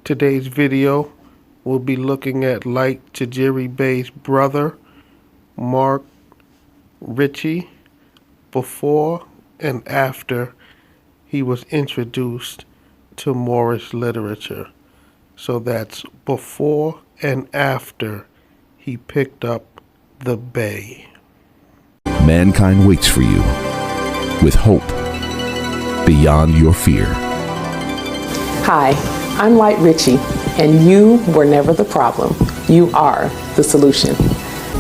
Today's video will be looking at Light Tajiri Beys' brother, Mark Ritchie, before and after he was introduced to Moorish literature. So that's before and after he picked up the Bey. Mankind waits for you with hope beyond your fear. Hi, I'm Light Ritchie, and you were never the problem. You are the solution.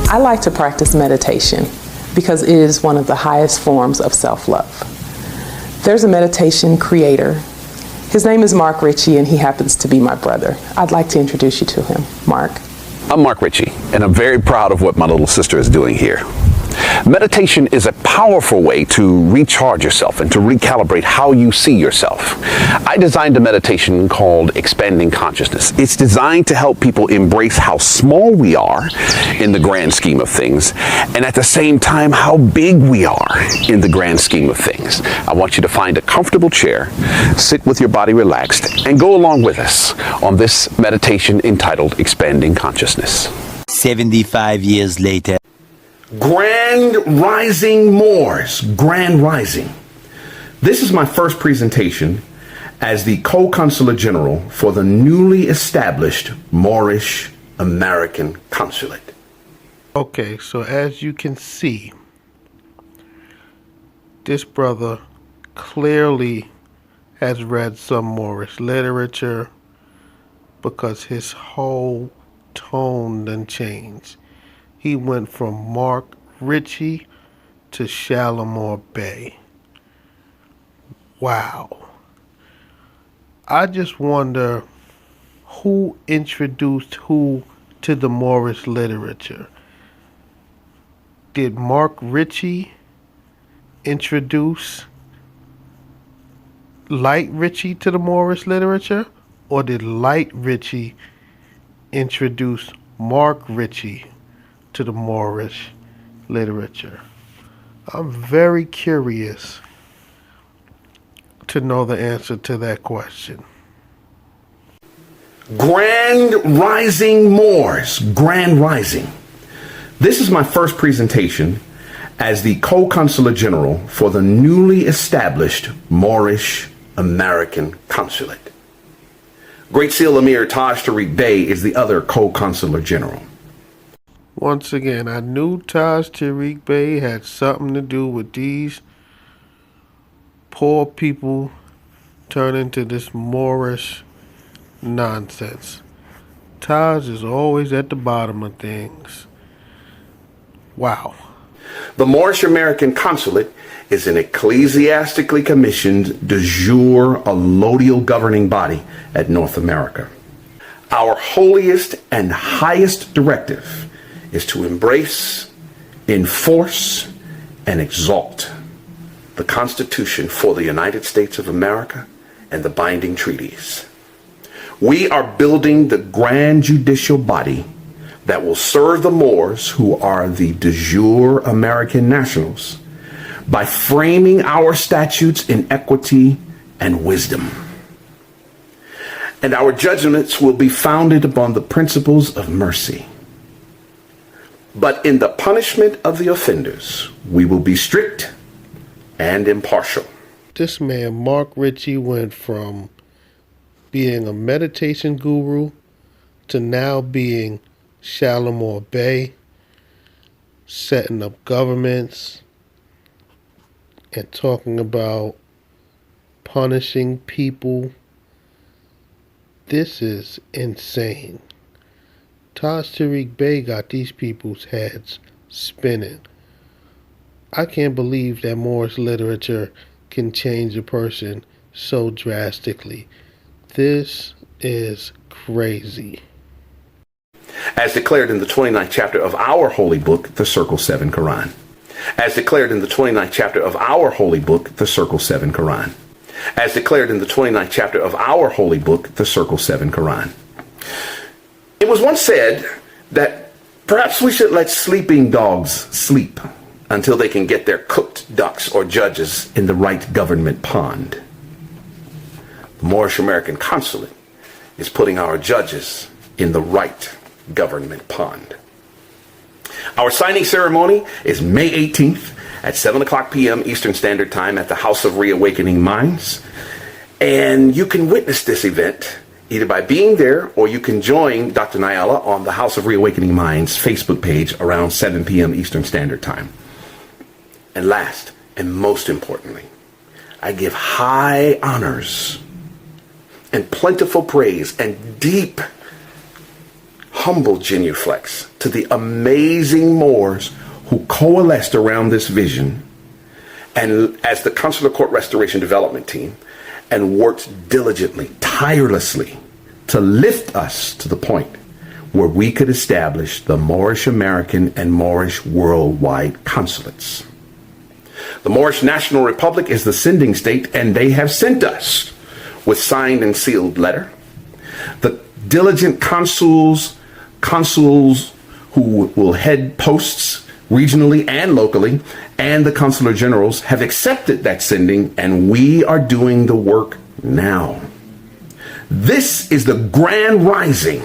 I like to practice meditation because it is one of the highest forms of self-love. There's a meditation creator. His name is Mark Ritchie, and he happens to be my brother. I'd like to introduce you to him. Mark. I'm Mark Ritchie, and I'm very proud of what my little sister is doing here. Meditation is a powerful way to recharge yourself and to recalibrate how you see yourself. I designed a meditation called Expanding Consciousness. It's designed to help people embrace how small we are in the grand scheme of things, and at the same time, how big we are in the grand scheme of things. I want you to find a comfortable chair, sit with your body relaxed, and go along with us on this meditation entitled Expanding Consciousness. 75 years later. Grand Rising Moors, Grand Rising. This is my first presentation as the Co-Consular General for the newly established Moorish American Consulate. Okay, so as you can see, this brother clearly has read some Moorish literature because his whole tone done changed. He went from Mark Ritchie to Shalamoor Bey. Wow. I just wonder who introduced who to the Moorish literature. Did Mark Ritchie introduce Light Ritchie to the Moorish literature? Or did Light Ritchie introduce Mark Ritchie to the Moorish literature? I'm very curious to know the answer to that question. Grand Rising Moors, Grand Rising. This is my first presentation as the Co-Consular General for the newly established Moorish American Consulate. Great Seal Emir Tajiri Bey is the other Co-Consular General. Once again, I knew Tajiri Bey had something to do with these poor people turning to this Moorish nonsense. Taj is always at the bottom of things. Wow. The Moorish American Consulate is an ecclesiastically commissioned de jure allodial governing body at North America. Our holiest and highest directive is to embrace, enforce, and exalt the Constitution for the United States of America and the binding treaties. We are building the grand judicial body that will serve the Moors, who are the de jure American nationals, by framing our statutes in equity and wisdom. And our judgments will be founded upon the principles of mercy. But in the punishment of the offenders, we will be strict and impartial. This man, Mark Ritchie, went from being a meditation guru to now being Shalamoor Bey, setting up governments and talking about punishing people. This is insane. Tajiri Bey got these people's heads spinning. I can't believe that Moorish literature can change a person so drastically. This is crazy. As declared in the 29th chapter of our holy book, the Circle 7 Koran. As declared in the 29th chapter of our holy book, the Circle 7 Koran. As declared in the 29th chapter of our holy book, the Circle 7 Koran. It was once said that perhaps we should let sleeping dogs sleep until they can get their cooked ducks or judges in the right government pond. The Moorish American Consulate is putting our judges in the right government pond. Our signing ceremony is May 18th at 7 o'clock p.m. Eastern Standard Time at the House of Reawakening Minds. And you can witness this event either by being there, or you can join Dr. Nyala on the House of Reawakening Minds Facebook page around 7 p.m. Eastern Standard Time. And last, and most importantly, I give high honors and plentiful praise and deep, humble genuflex to the amazing Moors who coalesced around this vision and as the Consular Court Restoration Development Team, and worked diligently, tirelessly to lift us to the point where we could establish the Moorish American and Moorish worldwide consulates. The Moorish National Republic is the sending state, and they have sent us with signed and sealed letter. The diligent consuls who will head posts regionally and locally, and the consular generals have accepted that sending, and we are doing the work now. This is the grand rising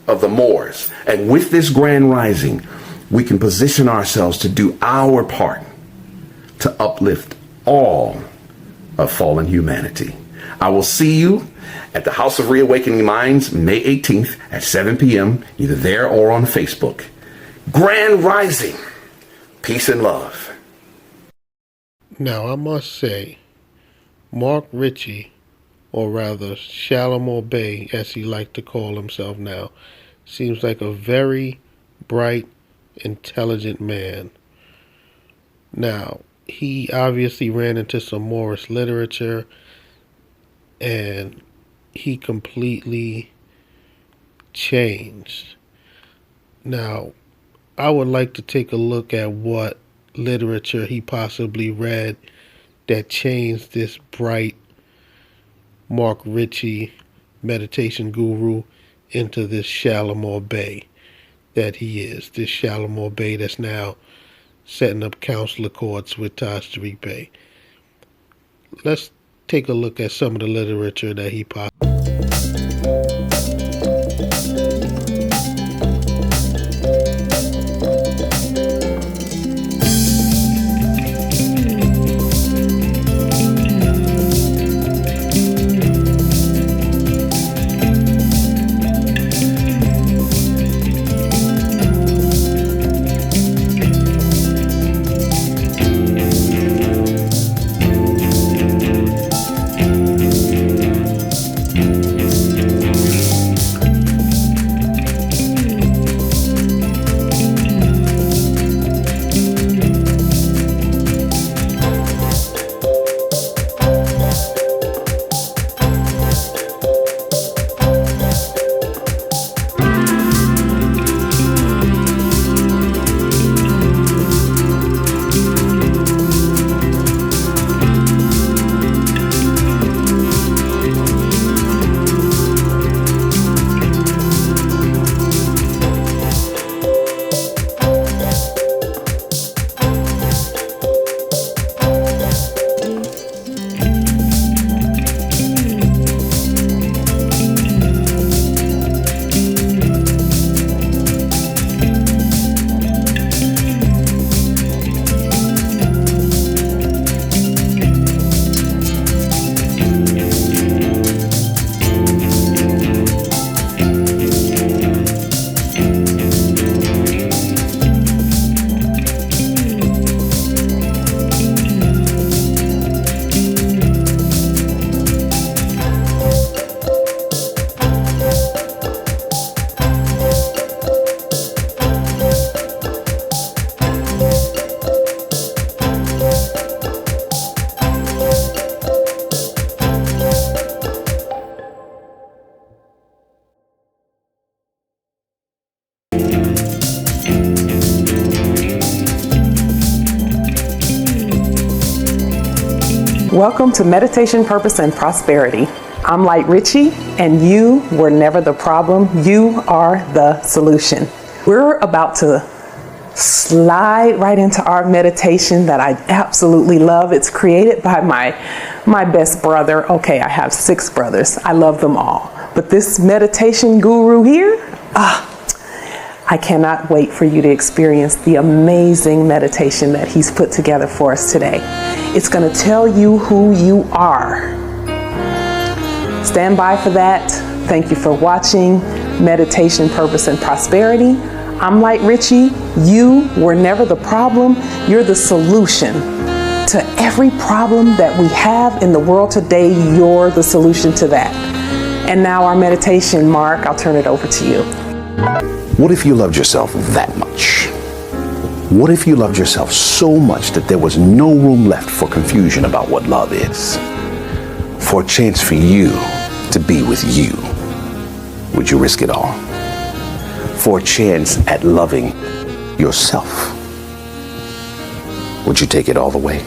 of the Moors, and with this grand rising, we can position ourselves to do our part to uplift all of fallen humanity. I will see you at the House of Reawakening Minds May 18th at 7 p.m., either there or on Facebook. Grand Rising. Peace and love. Now, I must say, Mark Ritchie, or rather Shalamoor Bey, as he liked to call himself now, seems like a very bright, intelligent man. Now, he obviously ran into some Moorish literature, and he completely changed. Now, I would like to take a look at what literature he possibly read that changed this bright Mark Ritchie meditation guru into this Shalamoor Bey that he is. This Shalamoor Bey that's now setting up consular courts with Tajiri Bey. Let's take a look at some of the literature that he possibly. Welcome to Meditation, Purpose, and Prosperity. I'm Light Ritchie, and you were never the problem. You are the solution. We're about to slide right into our meditation that I absolutely love. It's created by my best brother. Okay, I have 6 brothers. I love them all. But this meditation guru here, I cannot wait for you to experience the amazing meditation that he's put together for us today. It's going to tell you who you are. Stand by for that. Thank you for watching Meditation, Purpose, and Prosperity. I'm Light Ritchie. You were never the problem. You're the solution to every problem that we have in the world today. You're the solution to that. And now our meditation. Mark, I'll turn it over to you. What if you loved yourself that much? What if you loved yourself so much that there was no room left for confusion about what love is? For a chance for you to be with you, would you risk it all? For a chance at loving yourself, would you take it all the way?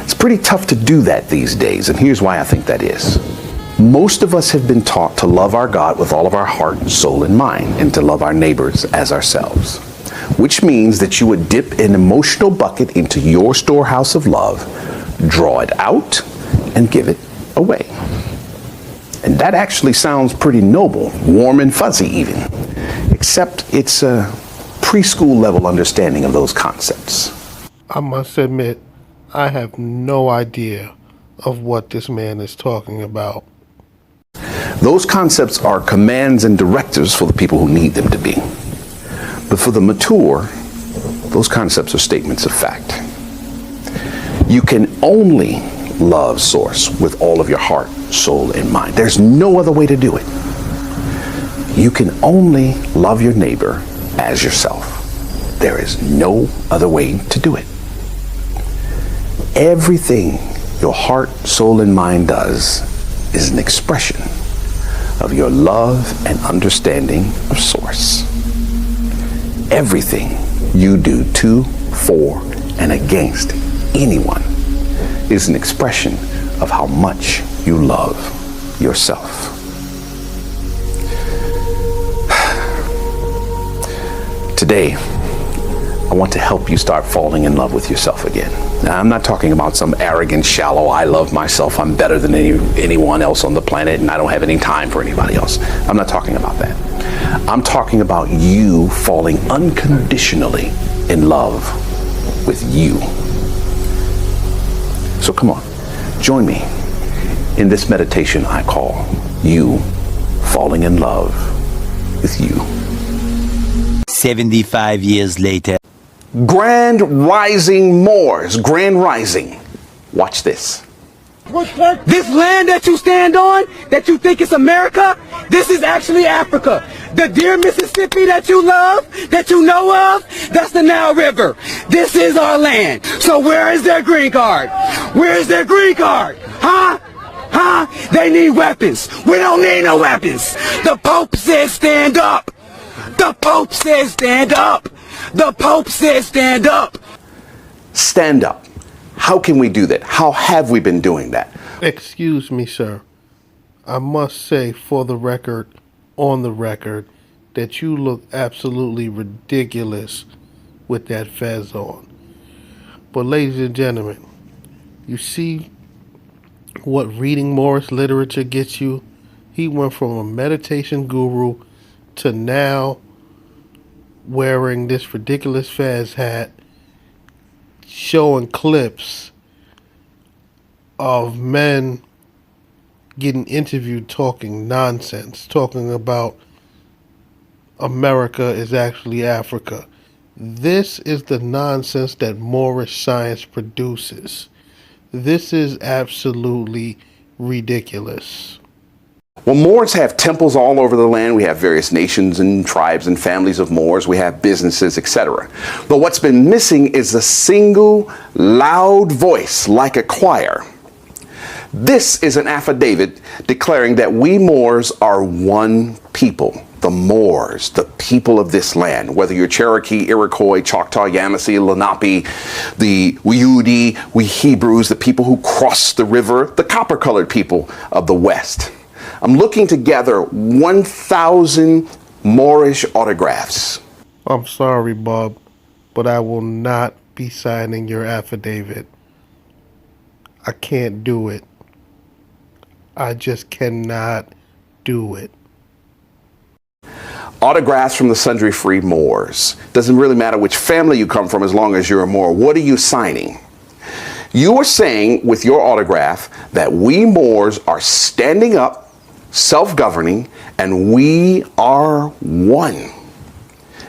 It's pretty tough to do that these days, and here's why I think that is. Most of us have been taught to love our God with all of our heart, soul, and mind, and to love our neighbors as ourselves, which means that you would dip an emotional bucket into your storehouse of love, draw it out, and give it away. And that actually sounds pretty noble, warm and fuzzy even, except it's a preschool level understanding of those concepts. I must admit, I have no idea of what this man is talking about. Those concepts are commands and directives for the people who need them to be. But for the mature, those concepts are statements of fact. You can only love Source with all of your heart, soul, and mind. There's no other way to do it. You can only love your neighbor as yourself. There is no other way to do it. Everything your heart, soul, and mind does is an expression of your love and understanding of Source. Everything you do to, for, and against anyone is an expression of how much you love yourself. Today, I want to help you start falling in love with yourself again. Now, I'm not talking about some arrogant, shallow, I love myself, I'm better than anyone else on the planet, and I don't have any time for anybody else. I'm not talking about that. I'm talking about you falling unconditionally in love with you. So come on, join me in this meditation I call You Falling in Love with You. 75 years later. Grand Rising Moors, Grand Rising. Watch this. This land that you stand on, that you think is America, this is actually Africa. The dear Mississippi that you love, that you know of, that's the Nile River. This is our land. So where is their green card? Where is their green card? Huh? Huh? They need weapons. We don't need no weapons. The Pope says stand up. The Pope says stand up. The Pope says stand up. Stand up. How can we do that? How have we been doing that? Excuse me, sir. I must say for the record, on the record, that you look absolutely ridiculous with that fez on. But ladies and gentlemen, you see what reading Moorish literature gets you? He went from a meditation guru to now wearing this ridiculous fez hat, showing clips of men getting interviewed talking nonsense, talking about America is actually Africa. This is the nonsense that Moorish science produces. This is absolutely ridiculous. Well, Moors have temples all over the land. We have various nations and tribes and families of Moors. We have businesses, etc. But what's been missing is a single loud voice like a choir. This is an affidavit declaring that we Moors are one people. The Moors, the people of this land, whether you're Cherokee, Iroquois, Choctaw, Yamasee, Lenape, the Uyuni, we Hebrews, the people who crossed the river, the copper-colored people of the West. I'm looking to gather 1,000 Moorish autographs. I'm sorry, Bob, but I will not be signing your affidavit. I can't do it. I just cannot do it. Autographs from the sundry free Moors. Doesn't really matter which family you come from as long as you're a Moor. What are you signing? You are saying with your autograph that we Moors are standing up, self-governing, and we are one.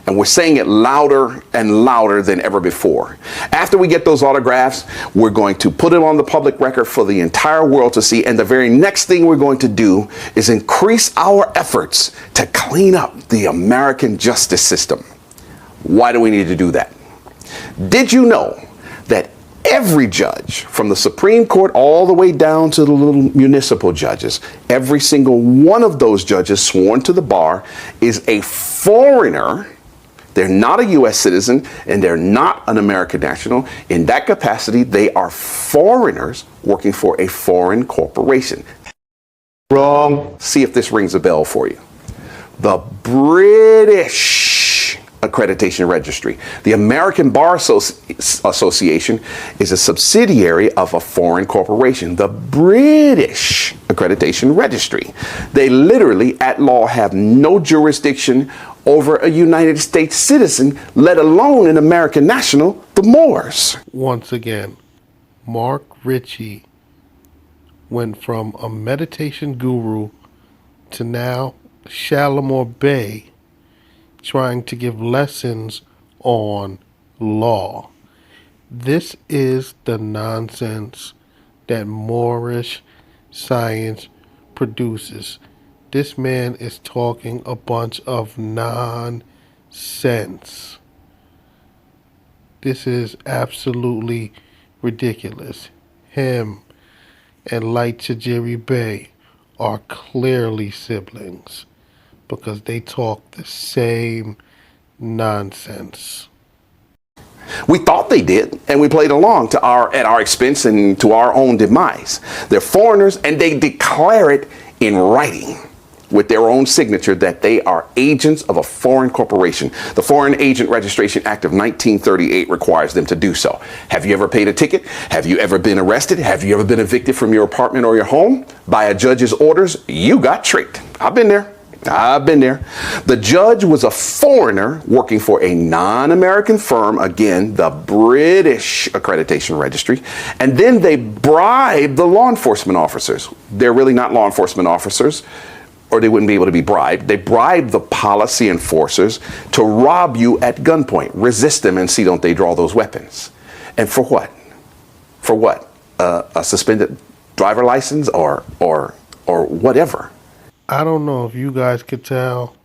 And we're saying it louder and louder than ever before. After we get those autographs, we're going to put it on the public record for the entire world to see. And the very next thing we're going to do is increase our efforts to clean up the American justice system. Why do we need to do that? Did you know that every judge, from the Supreme Court all the way down to the little municipal judges, every single one of those judges sworn to the bar is a foreigner? They're not a U.S. citizen, and they're not an American national. In that capacity, they are foreigners working for a foreign corporation. Wrong. See if this rings a bell for you. The British Accreditation Registry. The American Bar Association is a subsidiary of a foreign corporation. The British Accreditation Registry. They literally, at law, have no jurisdiction over a United States citizen, let alone an American national, the Moors. Once again, Mark Ritchie went from a meditation guru to now Shalamoor Bey trying to give lessons on law. This is the nonsense that Moorish science produces. This man is talking a bunch of nonsense. This is absolutely ridiculous. Him and Light Tajiri Bey are clearly siblings because they talk the same nonsense. We thought they did, and we played along at our expense and to our own demise. They're foreigners, and they declare it in writing with their own signature that they are agents of a foreign corporation. The Foreign Agent Registration Act of 1938 requires them to do so. Have you ever paid a ticket? Have you ever been arrested? Have you ever been evicted from your apartment or your home? By a judge's orders, you got tricked. I've been there. The judge was a foreigner working for a non-American firm, again, the British Accreditation Registry, and then they bribed the law enforcement officers. They're really not law enforcement officers, or they wouldn't be able to be bribed. They bribed the policy enforcers to rob you at gunpoint. Resist them and see don't they draw those weapons. And for what? For what? A suspended driver license or whatever. I don't know if you guys could tell,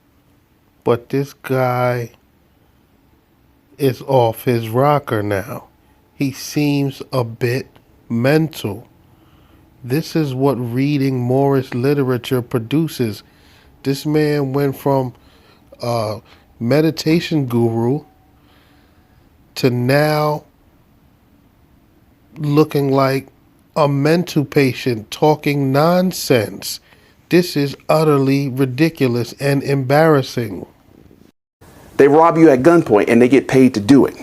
but this guy is off his rocker now. He seems a bit mental. This is what reading Moorish literature produces. This man went from a meditation guru to now looking like a mental patient talking nonsense. This is utterly ridiculous and embarrassing. They rob you at gunpoint and they get paid to do it.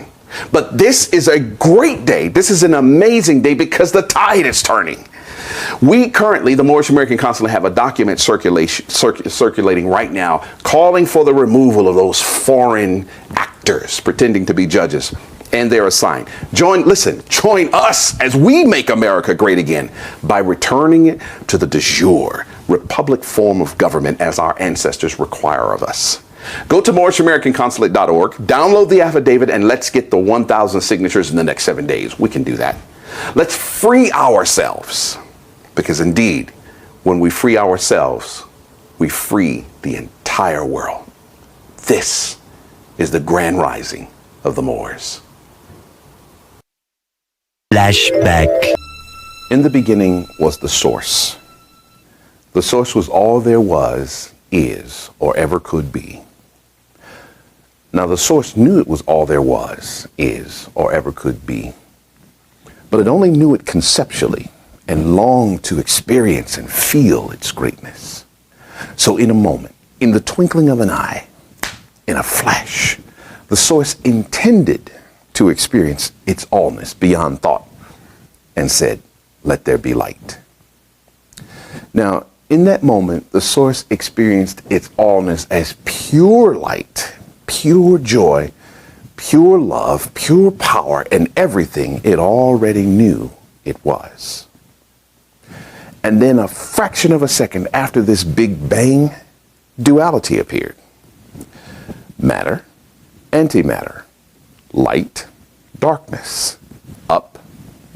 But this is a great day. This is an amazing day because the tide is turning. We currently, the Moorish American consulate, have a document circulating right now calling for the removal of those foreign actors pretending to be judges and their assigned. Join us as we make America great again by returning it to the de jure republic form of government as our ancestors require of us. Go to MoorishAmericanConsulate.org, download the affidavit, and let's get the 1,000 signatures in the next 7 days. We can do that. Let's free ourselves, because indeed, when we free ourselves, we free the entire world. This is the grand rising of the Moors. Flashback. In the beginning was the source. The source was all there was, is, or ever could be. Now the source knew it was all there was, is, or ever could be. But it only knew it conceptually and longed to experience and feel its greatness. So in a moment, in the twinkling of an eye, in a flash, the source intended to experience its allness beyond thought and said, "Let there be light." Now, in that moment, the source experienced its allness as pure light, pure joy, pure love, pure power, and everything it already knew it was. And then a fraction of a second after this big bang, duality appeared. Matter, antimatter, light, darkness, up,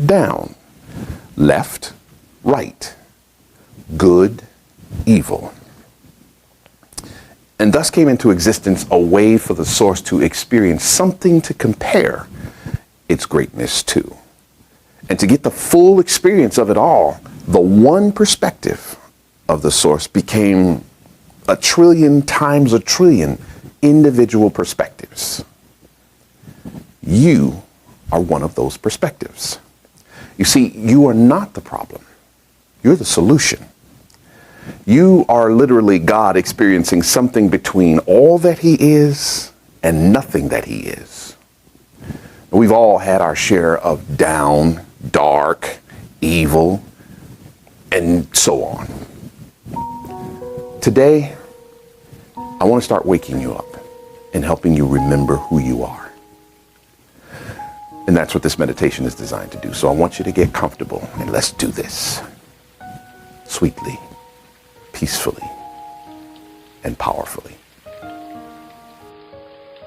down, left, right, good, evil. And thus came into existence a way for the source to experience something to compare its greatness to. And to get the full experience of it all, the one perspective of the source became 1,000,000,000 times 1,000,000,000 individual perspectives. You are one of those perspectives. You see, you are not the problem. You're the solution. You are literally God experiencing something between all that he is and nothing that he is. We've all had our share of down, dark, evil, and so on. Today, I want to start waking you up and helping you remember who you are. And that's what this meditation is designed to do. So I want you to get comfortable and let's do this sweetly, peacefully, and powerfully.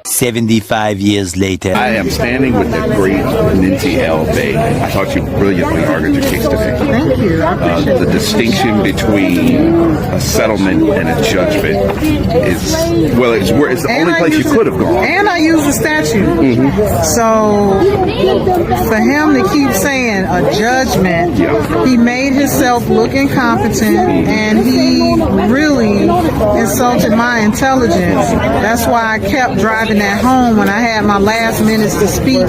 75 years later. I am standing with the great Ninti L. Bey. I thought you brilliantly argued your case today. Thank you. I appreciate The distinction between a settlement and a judgment is, well, it's the only place you could have gone. And I use the statute. So for him to keep saying a judgment, he made himself look incompetent and he really insulted my intelligence. That's why I kept driving that home when I had my last minutes to speak,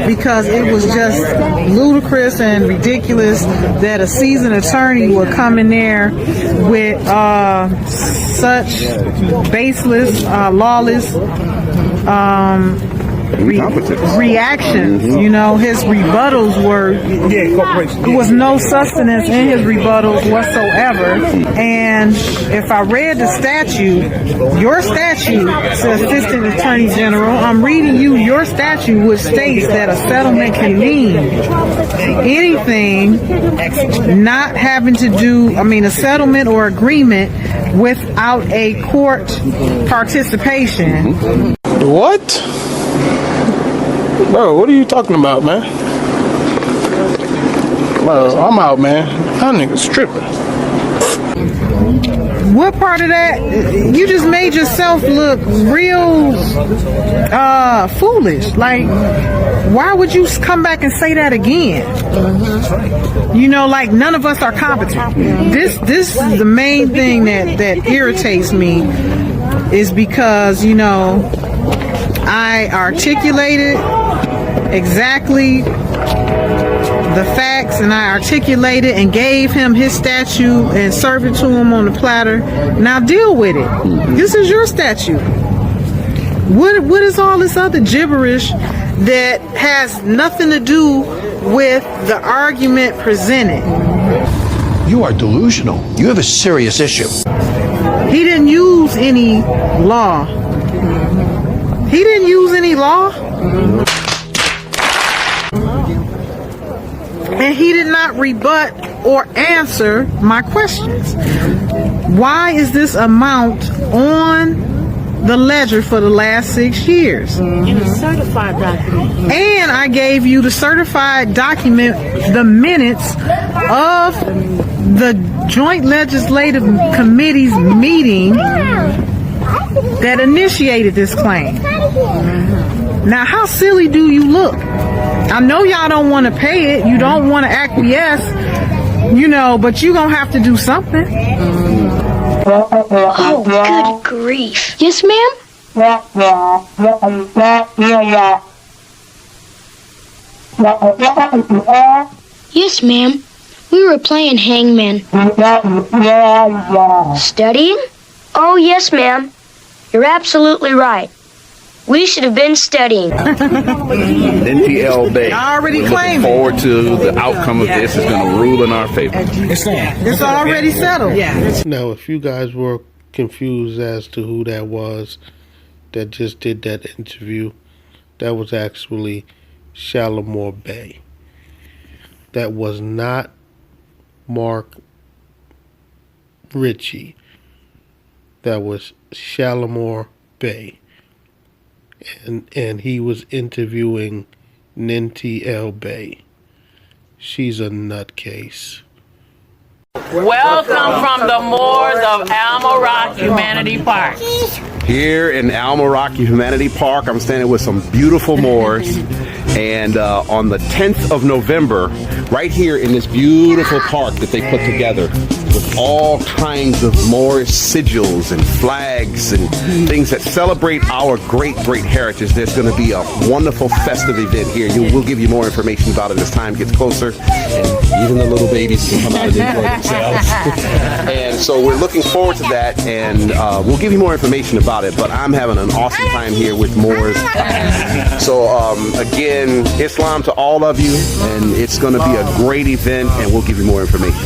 because it was just ludicrous and ridiculous that a seasoned attorney would come in there with such baseless, lawless reactions. You know, his rebuttals there was no sustenance in his rebuttals whatsoever. And if I read the statute, your statute says Assistant Attorney General, I'm reading you your statute, which states that a settlement can mean anything not having to do, a settlement or agreement without a court participation. What? Bro, what are you talking about, man? Bro, I'm out, man. That nigga's tripping. What part of that? You just made yourself look real foolish. Like, why would you come back and say that again? You know, like none of us are competent. This is the main thing that irritates me, is because, you know, I articulated exactly the facts, and I articulated and gave him his statute and served it to him on the platter. Now deal with it. This is your statute. What is all this other gibberish that has nothing to do with the argument presented? You are delusional. You have a serious issue. He didn't use any law. He didn't use any law. And he did not rebut or answer my questions. Why is this amount on the ledger for the last 6 years? And a certified document. And I gave you the certified document, the minutes of the Joint Legislative Committee's meeting that initiated this claim. Now, how silly do you look? I know y'all don't want to pay it. You don't want to acquiesce, you know, but you're going to have to do something. Oh, good grief. Yes, ma'am? Yes, ma'am. We were playing hangman. Studying? Oh, yes, ma'am. You're absolutely right. We should have been studying. NTL Bay. Already We're claimed looking it. forward to the outcome of this. It's going to rule in our favor. It's already settled. Now, if you guys were confused as to who that was that just did that interview, that was actually Shalamoor Bey. That was not Mark Ritchie. That was Shalamoor Bey. And he was interviewing NTL Bey. She's a nutcase. Welcome from the Moors of Amorite Humanity Park. Here in Almoroc Humanity Park, I'm standing with some beautiful Moors. And on the 10th of November, right here in this beautiful park that they put together with all kinds of Moorish sigils and flags and things that celebrate our great heritage, there's going to be a wonderful festive event here. We'll give you more information about it as time gets closer. And even the little babies can come out and enjoy themselves. And so we're looking forward to that, and we'll give you more information about it. But I'm having an awesome time here with Moors. So again, Islam to all of you, and it's going to be a great event, and we'll give you more information.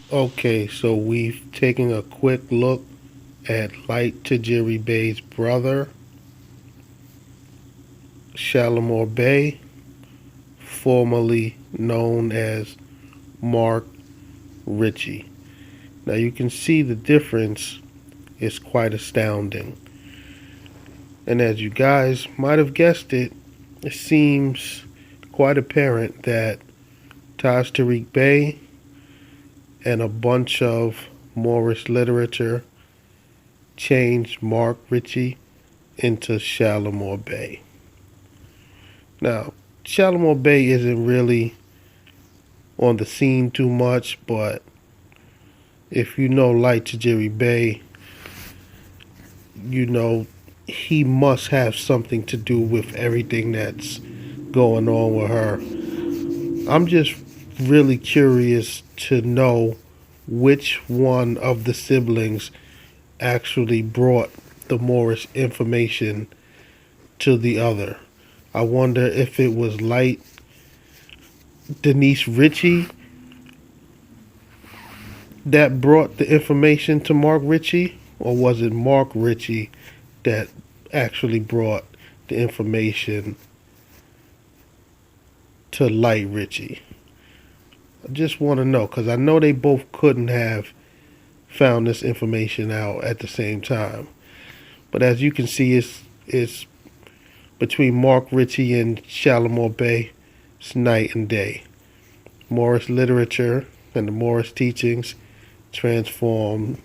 Okay, so we've taken a quick look at Light Tajiri Bey's brother, Shalamoor Bey, formerly known as Mark Ritchie. Now you can see the difference is quite astounding. And as you guys might have guessed it, it seems quite apparent that Light Tajiri Bey and a bunch of Moorish literature changed Mark Ritchie into Shalamoor Bey. Now, Shalamoor Bey isn't really on the scene too much, but if you know Light Tajiri Bey, you know he must have something to do with everything that's going on with her. I'm just really curious to know which one of the siblings actually brought the Moorish information to the other. I wonder if it was Light Denise Ritchie that brought the information to Mark Ritchie, or was it Mark Ritchie that actually brought the information to Light Ritchie? I just want to know, because I know they both couldn't have found this information out at the same time. But as you can see, it's between Mark Ritchie and Shalamoor Bey, it's night and day. Moorish literature and the Moorish teachings transformed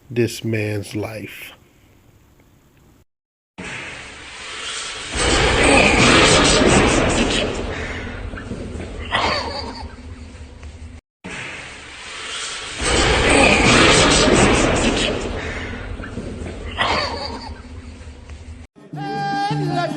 this man's life. Let's